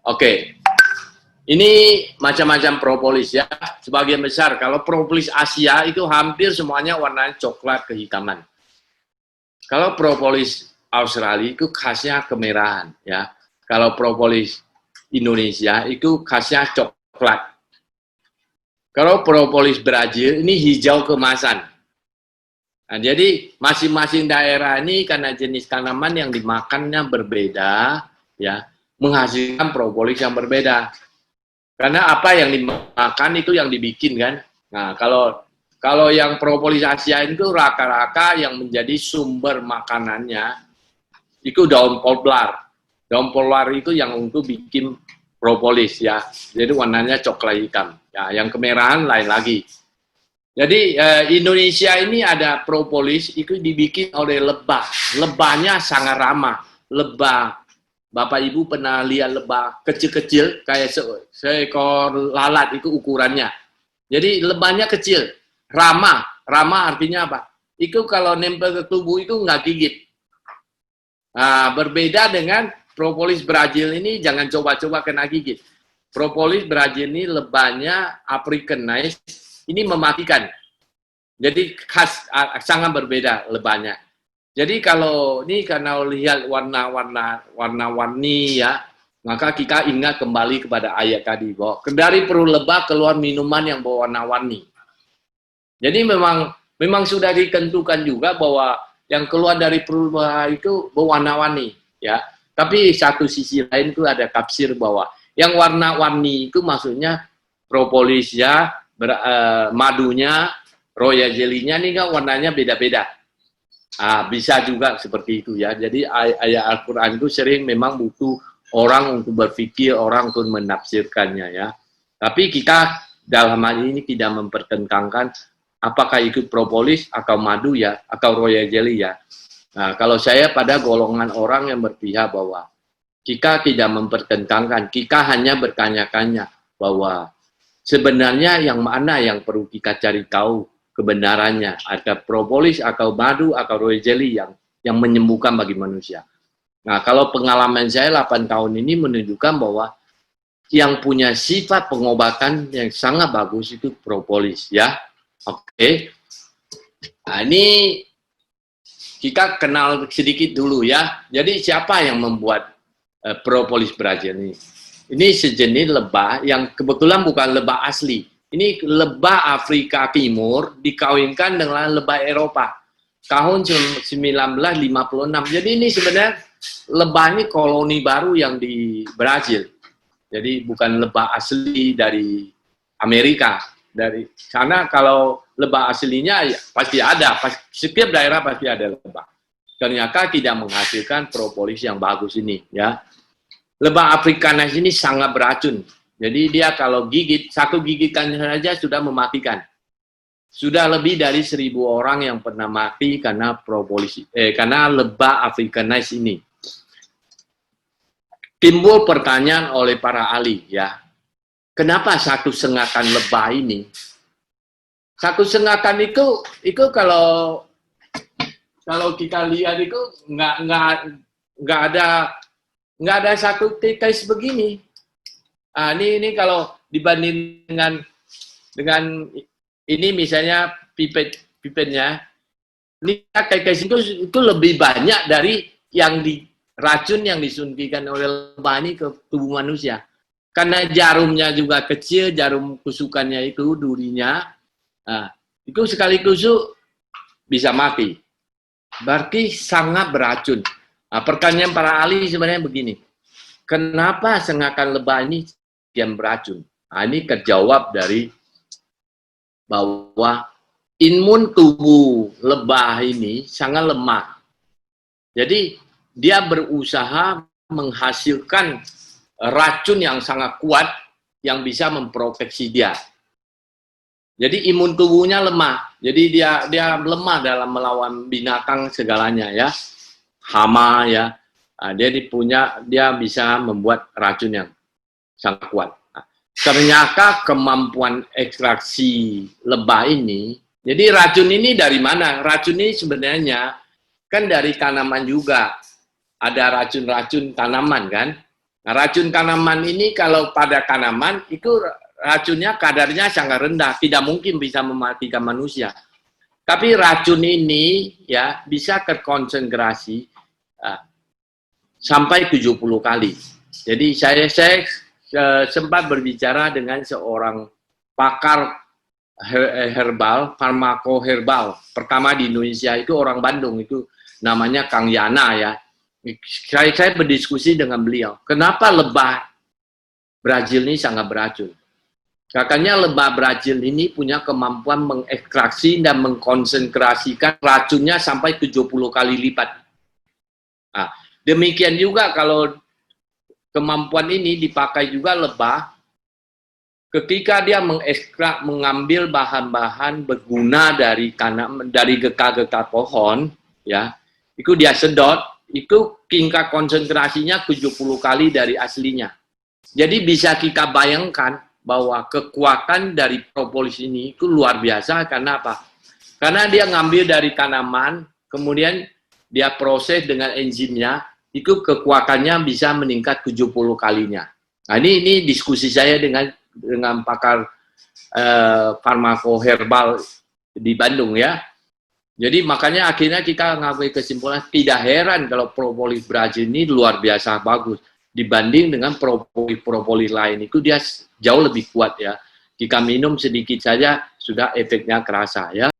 Oke. Ini macam-macam propolis ya. Sebagian besar kalau propolis Asia itu hampir semuanya warnanya coklat kehitaman. Kalau propolis Australia itu khasnya kemerahan ya. Kalau propolis Indonesia itu khasnya coklat. Kalau propolis Brazil ini hijau kemasan. Nah, jadi masing-masing daerah ini karena jenis tanaman yang dimakannya berbeda ya, menghasilkan propolis yang berbeda. Karena apa yang dimakan itu yang dibikin kan. Nah, kalau yang propolis Asia itu raka-raka yang menjadi sumber makanannya itu daun poplar. Daun poplar itu yang untuk bikin propolis ya. Jadi warnanya coklat hitam. Ya, yang kemerahan lain lagi. Jadi Indonesia ini ada propolis itu dibikin oleh lebah. Lebahnya sangat ramah. Lebah. Bapak Ibu pernah lihat lebah kecil-kecil kayak seekor lalat itu ukurannya. Jadi lebahnya kecil, ramah. Ramah artinya apa? Itu kalau nempel ke tubuh itu nggak gigit. Nah, berbeda dengan propolis Brazil ini jangan coba-coba kena gigit. Propolis Brazil ini lebahnya Africanized, ini mematikan. Jadi khas sangat berbeda lebahnya. Jadi kalau ini karena lihat warna-warni ya, maka kita ingat kembali kepada ayat tadi bahwa dari perut lebah keluar minuman yang berwarna-warni. Jadi memang sudah ditentukan juga bahwa yang keluar dari perut lebah itu berwarna-warni ya. Tapi satu sisi lain itu ada tafsir bahwa yang warna-warni itu maksudnya propolis ya, madunya, royal jelly-nya ini kan warnanya beda-beda. Bisa juga seperti itu ya. Jadi ayat Al-Quran itu sering memang butuh orang untuk berpikir, orang untuk menafsirkannya ya. Tapi kita dalam hal ini tidak mempertentangkan apakah itu propolis atau madu ya, atau royal jelly ya. Nah, kalau saya pada golongan orang yang berpihak bahwa kita tidak mempertentangkan, kita hanya bertanya-tanya bahwa sebenarnya yang mana yang perlu kita cari tahu kebenarannya, ada propolis atau madu atau royal jelly yang menyembuhkan bagi manusia. Nah, kalau pengalaman saya 8 tahun ini menunjukkan bahwa yang punya sifat pengobatan yang sangat bagus itu propolis ya. Oke. Nah, ini kita kenal sedikit dulu ya. Jadi siapa yang membuat propolis Brazil ini? Ini sejenis lebah yang kebetulan bukan lebah asli. Ini lebah Afrika Timur dikawinkan dengan lebah Eropa tahun 1956. Jadi ini sebenarnya lebah ini koloni baru yang di Brazil. Jadi bukan lebah asli dari Amerika. Dari sana kalau lebah aslinya ya, pasti ada. Setiap daerah pasti ada lebah. Ternyata tidak menghasilkan propolis yang bagus ini. Ya, lebah Afrikaner ini sangat beracun. Jadi dia kalau gigit, satu gigitan saja sudah mematikan. Sudah lebih dari 1.000 orang yang pernah mati karena propolis, karena lebah Africanized ini. Timbul pertanyaan oleh para ahli ya, kenapa satu sengatan lebah ini? Satu sengatan itu kalau kita lihat itu nggak ada satu tetes begini. Ini kalau dibanding dengan ini misalnya pipetnya, ini tetes itu lebih banyak dari yang racun yang disuntikan oleh lebah ini ke tubuh manusia. Karena jarumnya juga kecil, jarum kusukannya itu durinya, itu sekali tusuk bisa mati. Berarti sangat beracun. Pertanyaan para ahli sebenarnya begini, kenapa sengatan lebah ini yang beracun? Ini terjawab dari bahwa imun tubuh lebah ini sangat lemah. Jadi dia berusaha menghasilkan racun yang sangat kuat yang bisa memproteksi dia. Jadi imun tubuhnya lemah. Jadi dia lemah dalam melawan binatang segalanya ya. Hama ya. Dia bisa membuat racun yang sangat kuat. Ternyata kemampuan ekstraksi lebah ini, jadi racun ini dari mana? Racun ini sebenarnya kan dari tanaman juga. Ada racun-racun tanaman kan. Nah, racun tanaman ini kalau pada tanaman itu racunnya kadarnya sangat rendah, tidak mungkin bisa mematikan manusia. Tapi racun ini ya bisa terkonsentrasi sampai 70 kali. Jadi saya sempat berbicara dengan seorang pakar herbal, farmakoherbal pertama di Indonesia, itu orang Bandung, itu namanya Kang Yana ya. Saya berdiskusi dengan beliau, kenapa lebah Brazil ini sangat beracun. Katanya lebah Brazil ini punya kemampuan mengekstraksi dan mengkonsentrasikan racunnya sampai 70 kali lipat. Nah, demikian juga kalau kemampuan ini dipakai juga lebah, ketika dia mengekstrak, mengambil bahan-bahan berguna dari getah-getah pohon, ya, itu dia sedot, itu tingkat konsentrasinya 70 kali dari aslinya. Jadi bisa kita bayangkan bahwa kekuatan dari propolis ini itu luar biasa. Karena apa? Karena dia ngambil dari tanaman, kemudian dia proses dengan enzimnya, itu kekuatannya bisa meningkat 70 kalinya. Nah, ini diskusi saya dengan pakar farmakoherbal di Bandung ya. Jadi makanya akhirnya kita ngambil kesimpulan, tidak heran kalau propolis Brazil ini luar biasa bagus dibanding dengan propolis lain, itu dia jauh lebih kuat ya. Jika minum sedikit saja sudah efeknya kerasa ya.